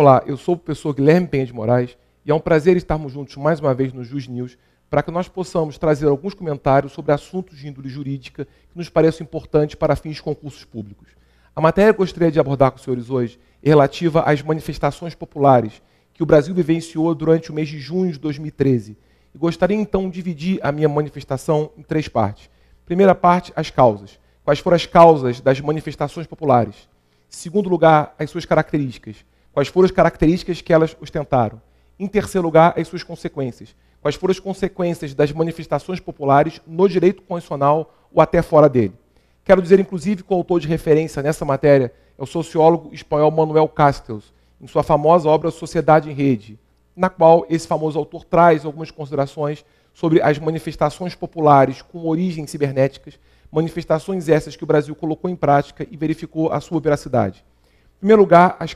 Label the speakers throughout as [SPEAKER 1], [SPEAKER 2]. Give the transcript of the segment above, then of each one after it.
[SPEAKER 1] Olá, eu sou o professor Guilherme Penha de Moraes e é um prazer estarmos juntos mais uma vez no Jus News para que nós possamos trazer alguns comentários sobre assuntos de índole jurídica que nos pareçam importantes para fins de concursos públicos. A matéria que eu gostaria de abordar com os senhores hoje é relativa às manifestações populares que o Brasil vivenciou durante o mês de junho de 2013. E gostaria então de dividir a minha manifestação em três partes. Primeira parte, as causas. Quais foram as causas das manifestações populares? Segundo lugar, as suas características. Quais foram as características que elas ostentaram? Em terceiro lugar, as suas consequências. Quais foram as consequências das manifestações populares no direito constitucional ou até fora dele? Quero dizer, inclusive, que o autor de referência nessa matéria é o sociólogo espanhol Manuel Castells, em sua famosa obra Sociedade em Rede, na qual esse famoso autor traz algumas considerações sobre as manifestações populares com origens cibernéticas, manifestações essas que o Brasil colocou em prática e verificou a sua veracidade. Em primeiro lugar, as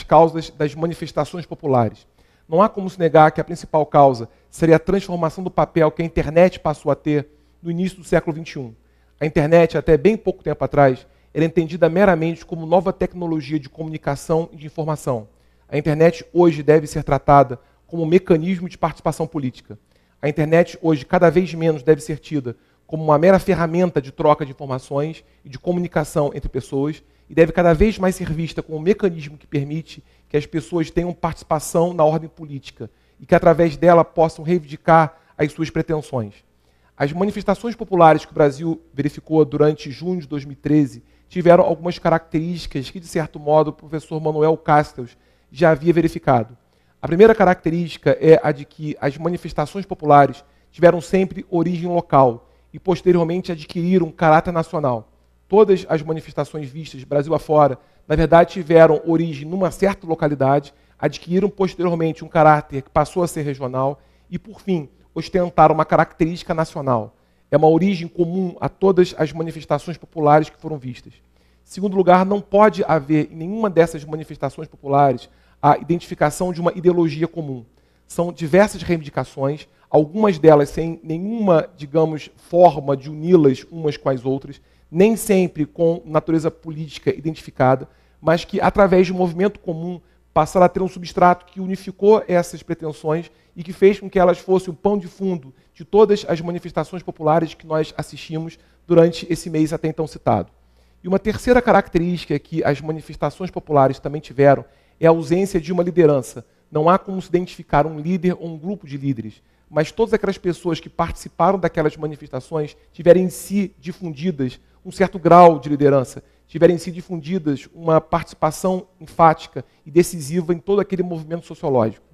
[SPEAKER 1] causas das manifestações populares. Não há como se negar que a principal causa seria a transformação do papel que a internet passou a ter no início do século XXI. A internet, até bem pouco tempo atrás, era entendida meramente como nova tecnologia de comunicação e de informação. A internet hoje deve ser tratada como um mecanismo de participação política. A internet hoje cada vez menos deve ser tida como uma mera ferramenta de troca de informações e de comunicação entre pessoas e deve cada vez mais ser vista como um mecanismo que permite que as pessoas tenham participação na ordem política e que através dela possam reivindicar as suas pretensões. As manifestações populares que o Brasil verificou durante junho de 2013 tiveram algumas características que, de certo modo, o professor Manuel Castells já havia verificado. A primeira característica é a de que as manifestações populares tiveram sempre origem local e posteriormente adquiriram caráter nacional. Todas as manifestações vistas Brasil afora, na verdade, tiveram origem numa certa localidade, adquiriram posteriormente um caráter que passou a ser regional e, por fim, ostentaram uma característica nacional. É uma origem comum a todas as manifestações populares que foram vistas. Em segundo lugar, não pode haver em nenhuma dessas manifestações populares a identificação de uma ideologia comum. São diversas reivindicações, algumas delas sem nenhuma, digamos, forma de uni-las umas com as outras, nem sempre com natureza política identificada, mas que, através de um movimento comum, passaram a ter um substrato que unificou essas pretensões e que fez com que elas fossem o pano de fundo de todas as manifestações populares que nós assistimos durante esse mês até então citado. E uma terceira característica que as manifestações populares também tiveram é a ausência de uma liderança. Não há como se identificar um líder ou um grupo de líderes, mas todas aquelas pessoas que participaram daquelas manifestações tiveram em si difundidas um certo grau de liderança, tiveram em si difundidas uma participação enfática e decisiva em todo aquele movimento sociológico.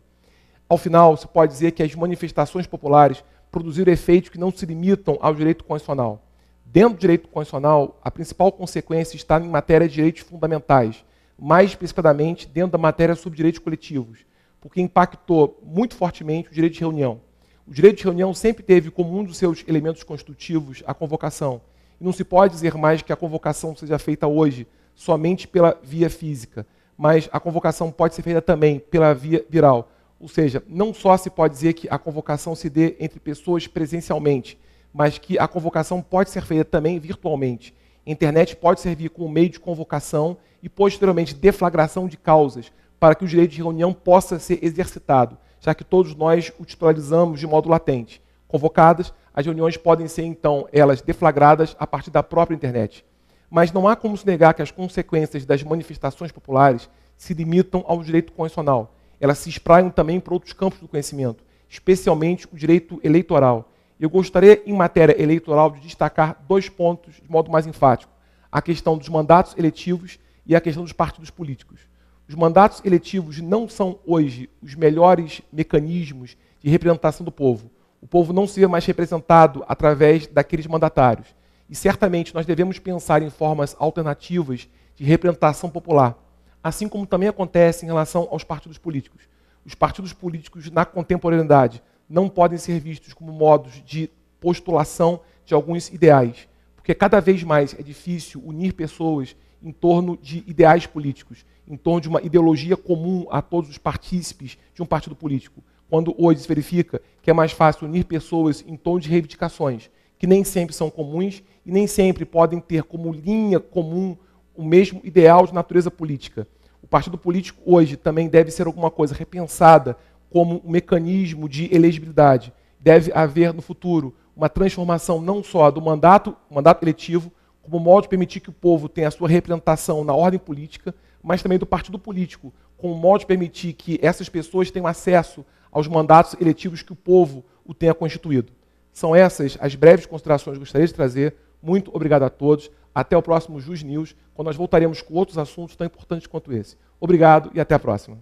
[SPEAKER 1] Ao final, se pode dizer que as manifestações populares produziram efeitos que não se limitam ao direito constitucional. Dentro do direito constitucional, a principal consequência está em matéria de direitos fundamentais, mais especificadamente dentro da matéria sobre direitos coletivos, porque impactou muito fortemente o direito de reunião. O direito de reunião sempre teve como um dos seus elementos constitutivos a convocação. E não se pode dizer mais que a convocação seja feita hoje somente pela via física, mas a convocação pode ser feita também pela via viral. Ou seja, não só se pode dizer que a convocação se dê entre pessoas presencialmente, mas que a convocação pode ser feita também virtualmente. A internet pode servir como meio de convocação e, posteriormente, deflagração de causas para que o direito de reunião possa ser exercitado, já que todos nós o titularizamos de modo latente. Convocadas, as reuniões podem ser, então, elas deflagradas a partir da própria internet. Mas não há como se negar que as consequências das manifestações populares se limitam ao direito constitucional. Elas se espraiam também para outros campos do conhecimento, especialmente o direito eleitoral. Eu gostaria, em matéria eleitoral, de destacar dois pontos de modo mais enfático. A questão dos mandatos eletivos e a questão dos partidos políticos. Os mandatos eletivos não são, hoje, os melhores mecanismos de representação do povo. O povo não se vê mais representado através daqueles mandatários. E, certamente, nós devemos pensar em formas alternativas de representação popular, assim como também acontece em relação aos partidos políticos. Os partidos políticos, na contemporaneidade, não podem ser vistos como modos de postulação de alguns ideais, porque cada vez mais é difícil unir pessoas em torno de ideais políticos, em torno de uma ideologia comum a todos os partícipes de um partido político, quando hoje se verifica que é mais fácil unir pessoas em torno de reivindicações, que nem sempre são comuns e nem sempre podem ter como linha comum o mesmo ideal de natureza política. O partido político hoje também deve ser alguma coisa repensada como um mecanismo de elegibilidade. Deve haver no futuro uma transformação não só do mandato eletivo, como modo de permitir que o povo tenha a sua representação na ordem política, mas também do partido político, como modo de permitir que essas pessoas tenham acesso aos mandatos eletivos que o povo o tenha constituído. São essas as breves considerações que gostaria de trazer. Muito obrigado a todos. Até o próximo Jus News, quando nós voltaremos com outros assuntos tão importantes quanto esse. Obrigado e até a próxima.